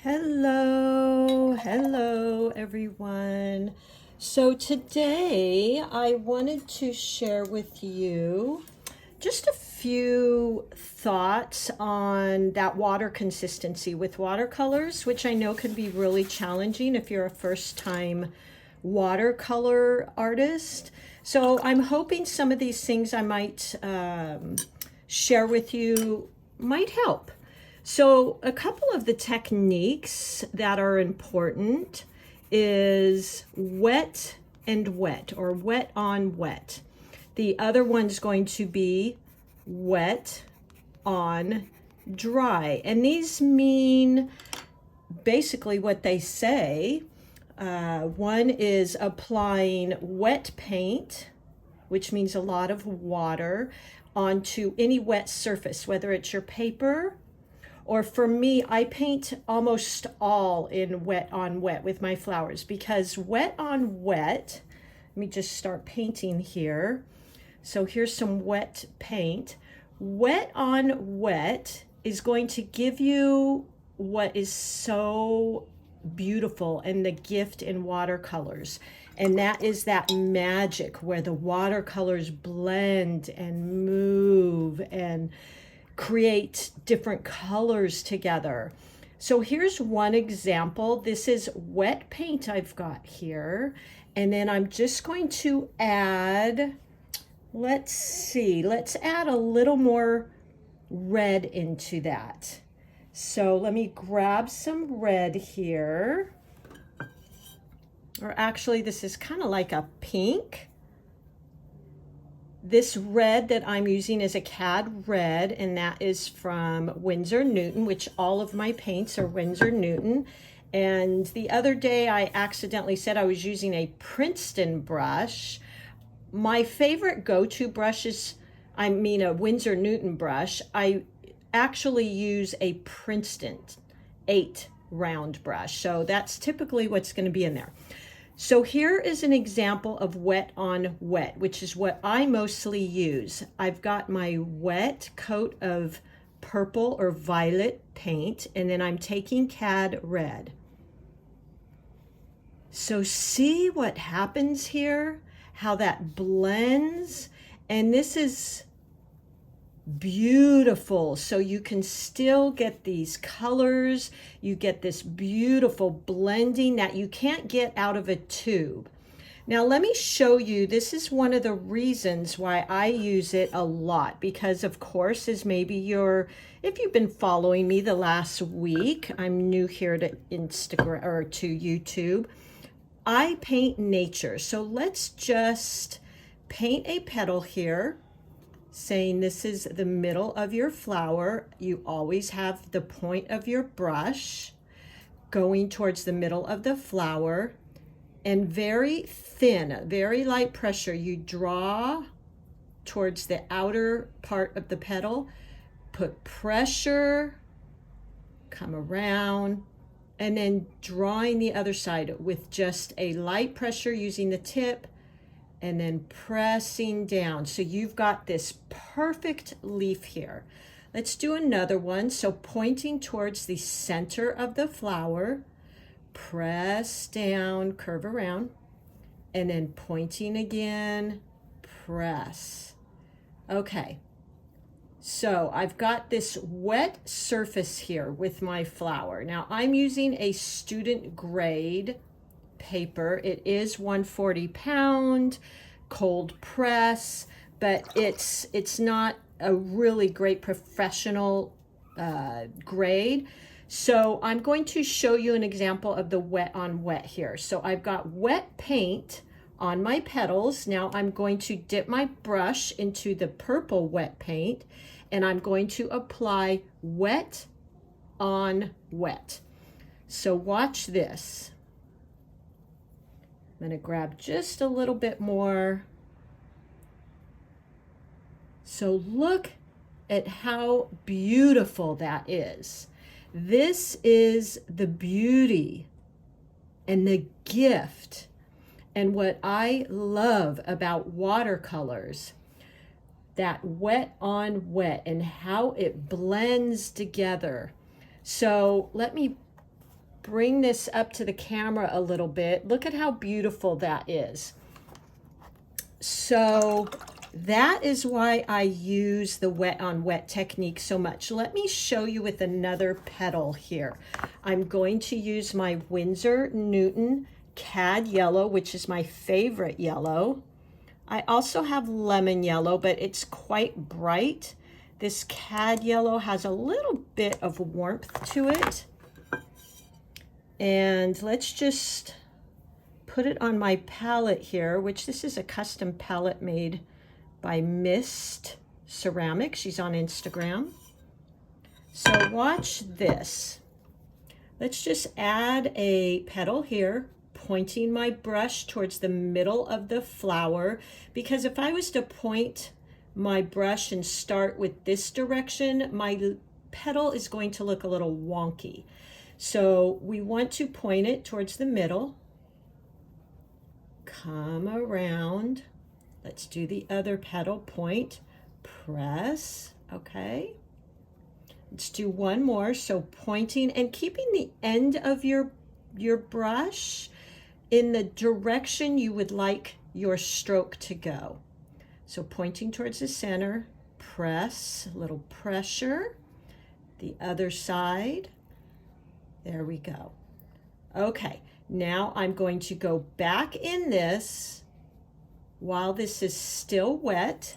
Hello everyone. So today I wanted to share with you just a few thoughts on that water consistency with watercolors, which I know can be really challenging if you're a first-time watercolor artist. So I'm hoping some of these things I might share with you might help. So a couple of the techniques that are important is wet and wet, or wet on wet. The other one's going to be wet on dry. And these mean basically what they say. One is applying wet paint, which means a lot of water, onto any wet surface, whether it's your paper, or for me, I paint almost all in wet on wet with my flowers, because wet on wet, let me just start painting here. So here's some wet paint. Wet on wet is going to give you what is so beautiful and the gift in watercolors. And that is that magic where the watercolors blend and move and create different colors together. So here's one example. This is wet paint I've got here. And then I'm just going to add, let's add a little more red into that. So let me grab some red here. Or actually, this is kind of like a pink. This red that I'm using is a Cad red, and that is from Winsor Newton, which all of my paints are Winsor Newton. And the other day I accidentally said I was using a Princeton brush. My favorite go-to brush is, a Winsor Newton brush. I actually use a Princeton 8 round brush. So that's typically what's going to be in there. So here is an example of wet on wet, which is what I mostly use. I've got my wet coat of purple or violet paint, and then I'm taking Cad red. So see what happens here, how that blends, and this is beautiful. So you can still get these colors, you get this beautiful blending that you can't get out of a tube. Now let me show you, this is one of the reasons why I use it a lot, because of course, as maybe if you've been following me the last week, I'm new here to Instagram or to YouTube, I paint nature. So let's just paint a petal here, saying this is the middle of your flower. You always have the point of your brush going towards the middle of the flower, and very thin, very light pressure, you draw towards the outer part of the petal, put pressure, come around, and then drawing the other side with just a light pressure using the tip, and then pressing down. So you've got this perfect leaf here. Let's do another one. So pointing towards the center of the flower, press down, curve around, and then pointing again, press. Okay, so I've got this wet surface here with my flower. Now I'm using a student grade paper. It is 140 pound cold press, but it's not a really great professional grade. So I'm going to show you an example of the wet on wet here. So I've got wet paint on my petals. Now I'm going to dip my brush into the purple wet paint, and I'm going to apply wet on wet. So watch this. I'm going to grab just a little bit more. So look at how beautiful that is. This is the beauty and the gift and what I love about watercolors, that wet on wet and how it blends together. So let me bring this up to the camera a little bit. Look at how beautiful that is. So that is why I use the wet on wet technique so much. Let me show you with another petal here. I'm going to use my Winsor Newton Cad Yellow, which is my favorite yellow. I also have lemon yellow, but it's quite bright. This Cad Yellow has a little bit of warmth to it. And let's just put it on my palette here, which this is a custom palette made by Mist Ceramic. She's on Instagram. So watch this. Let's just add a petal here, pointing my brush towards the middle of the flower, because if I was to point my brush and start with this direction, my petal is going to look a little wonky. So we want to point it towards the middle. Come around. Let's do the other petal. Point, press. Okay. Let's do one more. So pointing and keeping the end of your brush in the direction you would like your stroke to go. So pointing towards the center, press, a little pressure. The other side. There we go. Okay. Now I'm going to go back in this while this is still wet,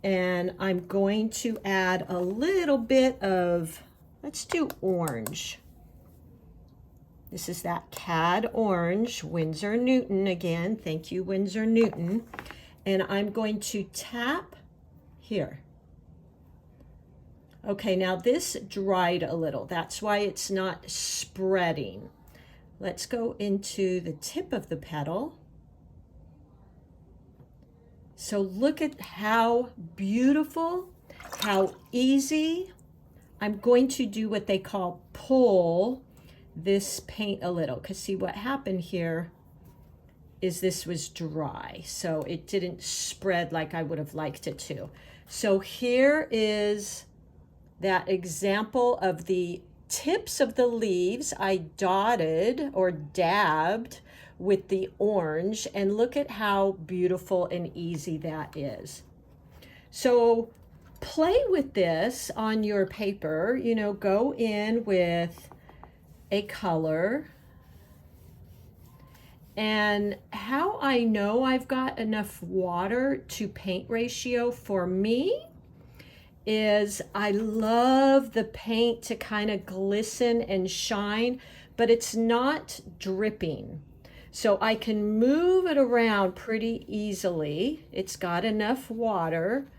and I'm going to add a little bit of, let's do orange. This is that Cad Orange, Winsor Newton again. Thank you, Winsor Newton. And I'm going to tap here. Okay, now this dried a little. That's why it's not spreading. Let's go into the tip of the petal. So look at how beautiful, how easy. I'm going to do what they call pull this paint a little, because see what happened here is this was dry, so it didn't spread like I would have liked it to. So here is that example of the tips of the leaves I dotted or dabbed with the orange, and look at how beautiful and easy that is. So play with this on your paper, you know, go in with a color. And how I know I've got enough water to paint ratio for me is I love the paint to kind of glisten and shine, but it's not dripping. So I can move it around pretty easily. It's got enough water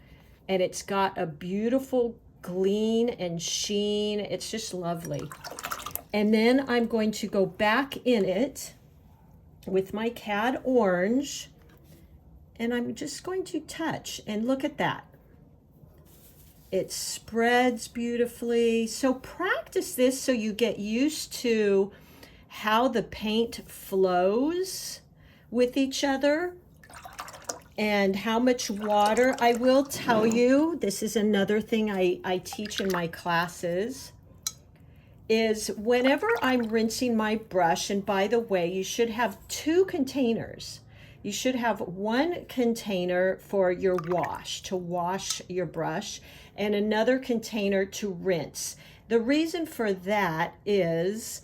and it's got a beautiful gleam and sheen. It's just lovely. And then I'm going to go back in it with my Cad Orange, and I'm just going to touch, and look at that. It spreads beautifully. So practice this so you get used to how the paint flows with each other and how much water. I will tell you, this is another thing I teach in my classes, is whenever I'm rinsing my brush, and by the way, you should have 2 containers. You should have one container for your wash, to wash your brush, and another container to rinse. The reason for that is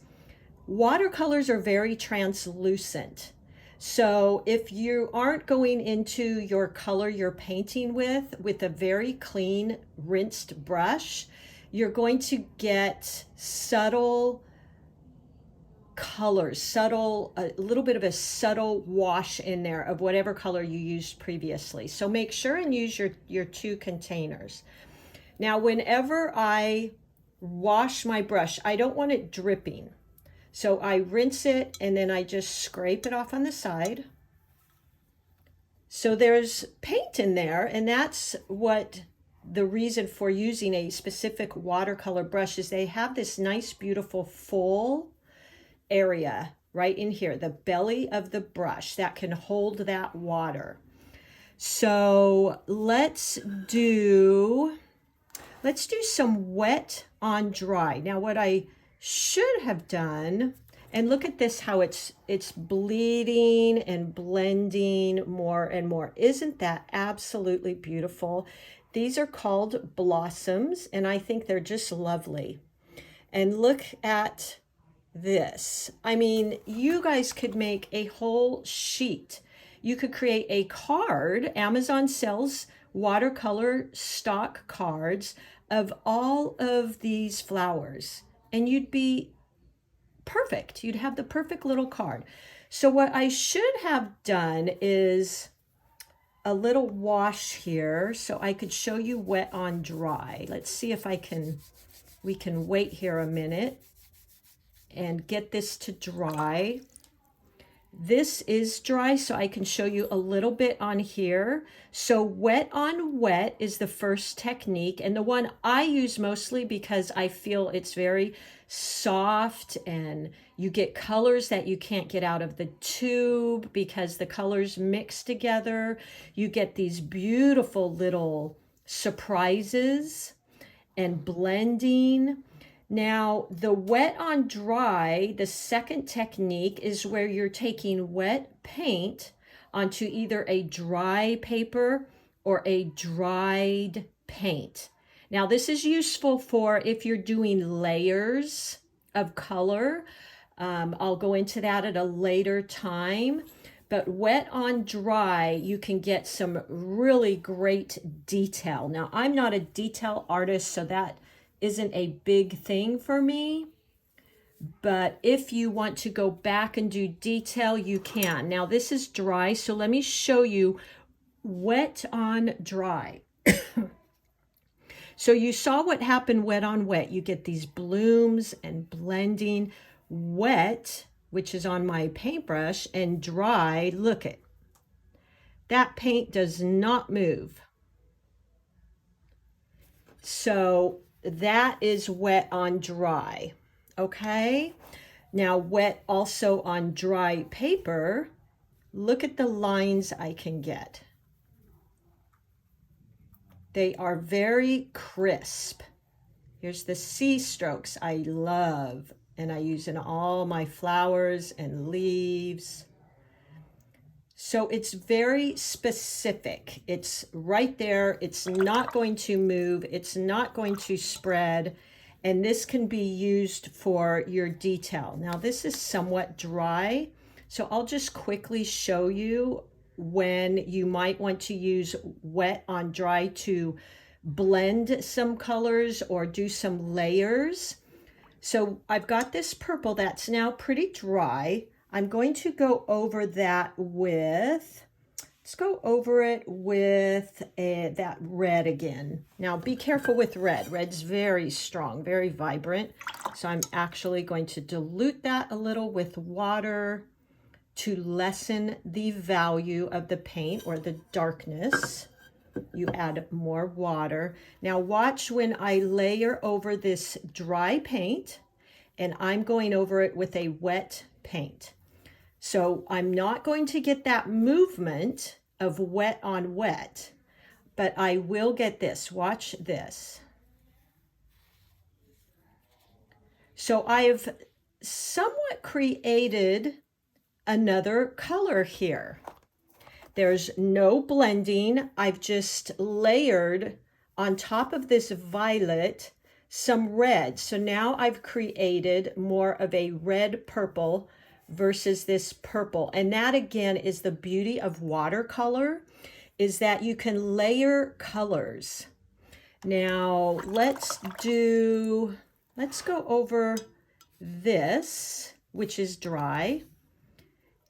watercolors are very translucent. So if you aren't going into your color you're painting with a very clean rinsed brush, you're going to get subtle colors, a little bit of a subtle wash in there of whatever color you used previously. So make sure and use your 2 containers. Now, whenever I wash my brush, I don't want it dripping. So I rinse it and then I just scrape it off on the side. So there's paint in there, and that's what the reason for using a specific watercolor brush is. They have this nice, beautiful, full area right in here, the belly of the brush that can hold that water. So let's do some wet on dry. Now what I should have done, and look at this, how it's bleeding and blending more and more. Isn't that absolutely beautiful? These are called blossoms, and I think they're just lovely. And look at this. I mean, you guys could make a whole sheet. You could create a card. Amazon sells watercolor stock cards of all of these flowers, and you'd be perfect. You'd have the perfect little card. So what I should have done is a little wash here so I could show you wet on dry. Let's see if we can wait here a minute and get this to dry. This is dry, so I can show you a little bit on here. So wet on wet is the first technique, and the one I use mostly because I feel it's very soft and you get colors that you can't get out of the tube because the colors mix together. You get these beautiful little surprises and blending. Now, the wet on dry, the second technique is where you're taking wet paint onto either a dry paper or a dried paint. Now, this is useful for if you're doing layers of color. I'll go into that at a later time. But wet on dry, you can get some really great detail. Now, I'm not a detail artist, so that isn't a big thing for me, but if you want to go back and do detail, you can. Now this is dry, so let me show you wet on dry. So you saw what happened wet on wet. You get these blooms and blending. Wet, which is on my paintbrush, and dry, look at that paint does not move. So that is wet on dry, okay? Now wet also on dry paper, look at the lines I can get. They are very crisp. Here's the C strokes I love, and I use in all my flowers and leaves. So it's very specific. It's right there. It's not going to move. It's not going to spread. And this can be used for your detail. Now this is somewhat dry, so I'll just quickly show you when you might want to use wet on dry to blend some colors or do some layers. So I've got this purple that's now pretty dry. I'm going to go over that with, let's go over it with that red again. Now be careful with red. Red's very strong, very vibrant. So I'm actually going to dilute that a little with water to lessen the value of the paint or the darkness. You add more water. Now watch when I layer over this dry paint, and I'm going over it with a wet paint. So I'm not going to get that movement of wet on wet, but I will get this. Watch this. So I've somewhat created another color here. There's no blending. I've just layered on top of this violet some red. So now I've created more of a red purple versus this purple. And that again is the beauty of watercolor, is that you can layer colors. Now let's go over this, which is dry.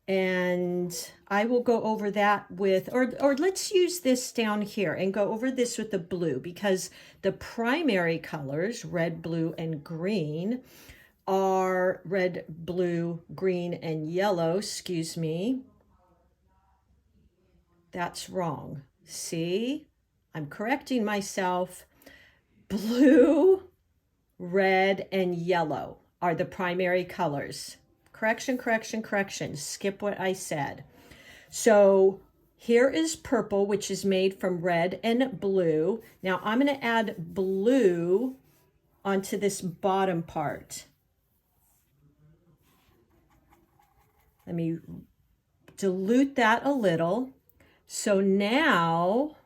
And I will go over that with, or let's use this down here and go over this with the blue, because the primary colors, red, blue, and green, are red, blue, green, and yellow. Excuse me. That's wrong. See, I'm correcting myself. Blue, red, and yellow are the primary colors. Correction, correction, correction. Skip what I said. So here is purple, which is made from red and blue. Now I'm going to add blue onto this bottom part. Let me dilute that a little. So now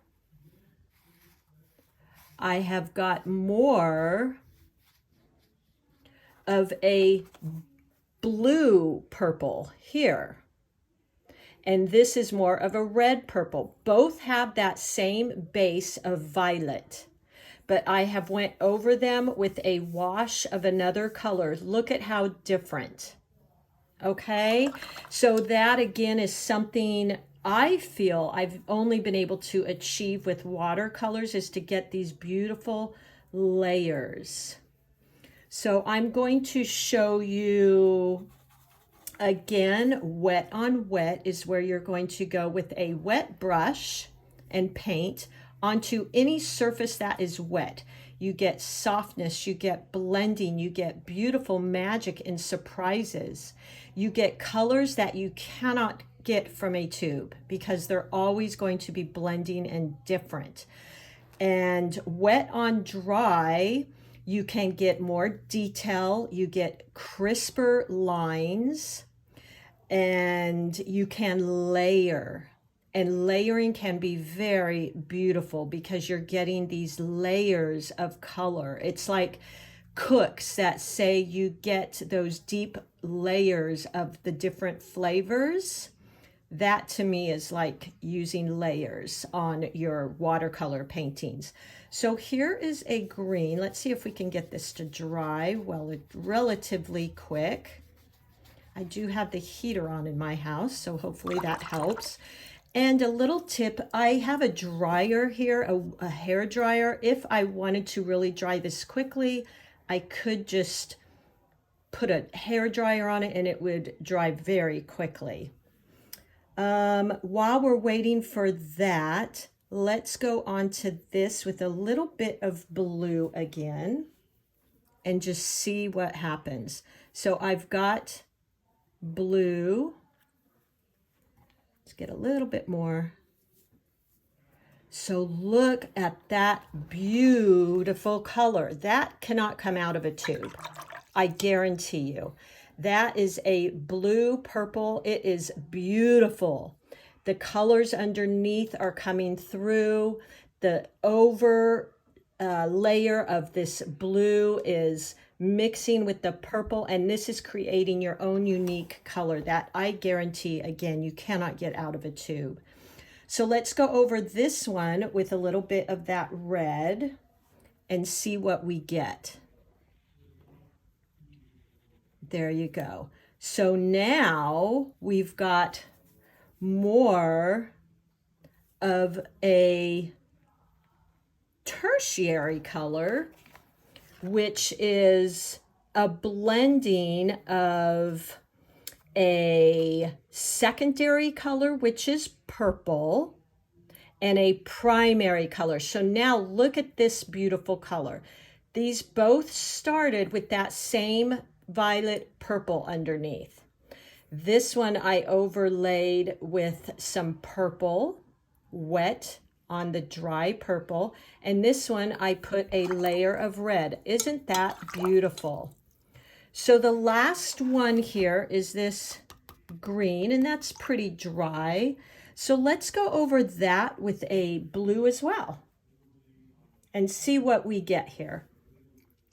I have got more of a blue purple here. And this is more of a red purple. Both have that same base of violet, but I have went over them with a wash of another color. Look at how different. Okay, so that again is something I feel I've only been able to achieve with watercolors, is to get these beautiful layers. So I'm going to show you again, wet on wet is where you're going to go with a wet brush and paint onto any surface that is wet. You get softness, you get blending, you get beautiful magic and surprises. You get colors that you cannot get from a tube because they're always going to be blending and different. And wet on dry, you can get more detail, you get crisper lines, and you can layer. And layering can be very beautiful because you're getting these layers of color. It's like cooks that say you get those deep layers of the different flavors. That to me is like using layers on your watercolor paintings. So here is a green. Let's see if we can get this to dry well, relatively quick. I do have the heater on in my house, so hopefully that helps. And a little tip, I have a dryer here, a hair dryer. If I wanted to really dry this quickly, I could just put a hair dryer on it and it would dry very quickly. While we're waiting for that, let's go on to this with a little bit of blue again and just see what happens. So I've got blue. Let's get a little bit more. So look at that beautiful color. That cannot come out of a tube. I guarantee you. That is a blue purple. It is beautiful. The colors underneath are coming through. The over layer of this blue is mixing with the purple, and this is creating your own unique color that I guarantee, again, you cannot get out of a tube. So let's go over this one with a little bit of that red and see what we get. There you go. So now we've got more of a tertiary color, which is a blending of a secondary color, which is purple, and a primary color. So now look at this beautiful color. These both started with that same violet purple underneath. This one I overlaid with some purple, wet on the dry purple, and this one I put a layer of red. Isn't that beautiful? So the last one here is this green, and that's pretty dry. So let's go over that with a blue as well and see what we get here.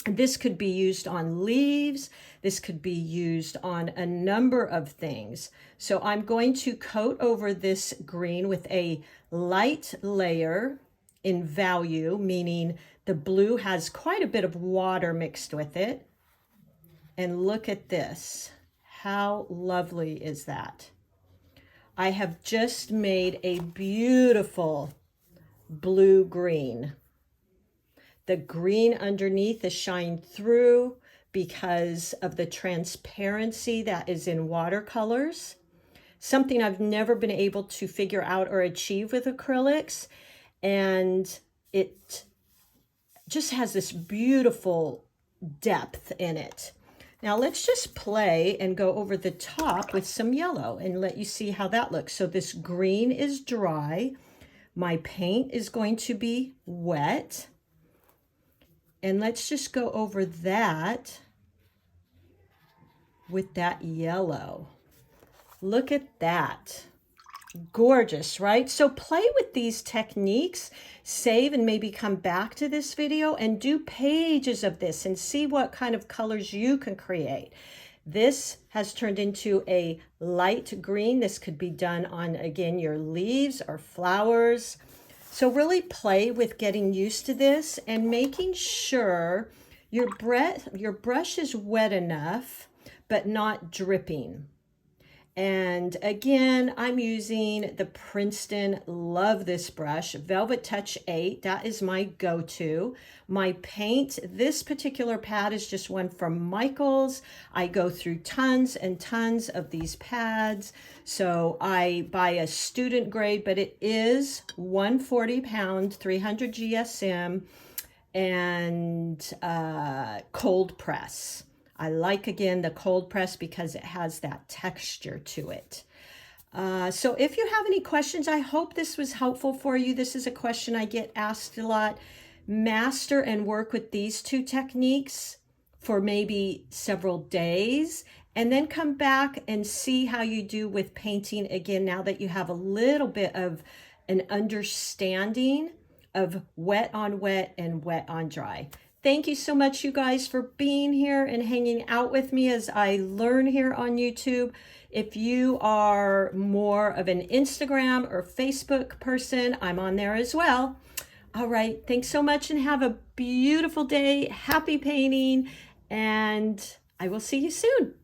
This could be used on leaves. This could be used on a number of things. So I'm going to coat over this green with a light layer in value, meaning the blue has quite a bit of water mixed with it. And look at this. How lovely is that? I have just made a beautiful blue-green. The green underneath is shined through because of the transparency that is in watercolors. Something I've never been able to figure out or achieve with acrylics. And it just has this beautiful depth in it. Now let's just play and go over the top with some yellow and let you see how that looks. So this green is dry. My paint is going to be wet. And let's just go over that with that yellow. Look at that. Gorgeous, right? So play with these techniques, save and maybe come back to this video and do pages of this and see what kind of colors you can create. This has turned into a light green. This could be done on, again, your leaves or flowers. So really play with getting used to this and making sure your brush is wet enough, but not dripping. And again, I'm using the Princeton, love this brush, Velvet Touch 8. That is my go-to. My paint, this particular pad is just one from Michaels. I go through tons and tons of these pads. So I buy a student grade, but it is 140 pound, 300 GSM, and cold press. I like, again, the cold press because it has that texture to it. So if you have any questions, I hope this was helpful for you. This is a question I get asked a lot. Master and work with these two techniques for maybe several days, and then come back and see how you do with painting again, now that you have a little bit of an understanding of wet on wet and wet on dry. Thank you so much, you guys, for being here and hanging out with me as I learn here on YouTube. If you are more of an Instagram or Facebook person, I'm on there as well. All right, thanks so much and have a beautiful day. Happy painting, and I will see you soon.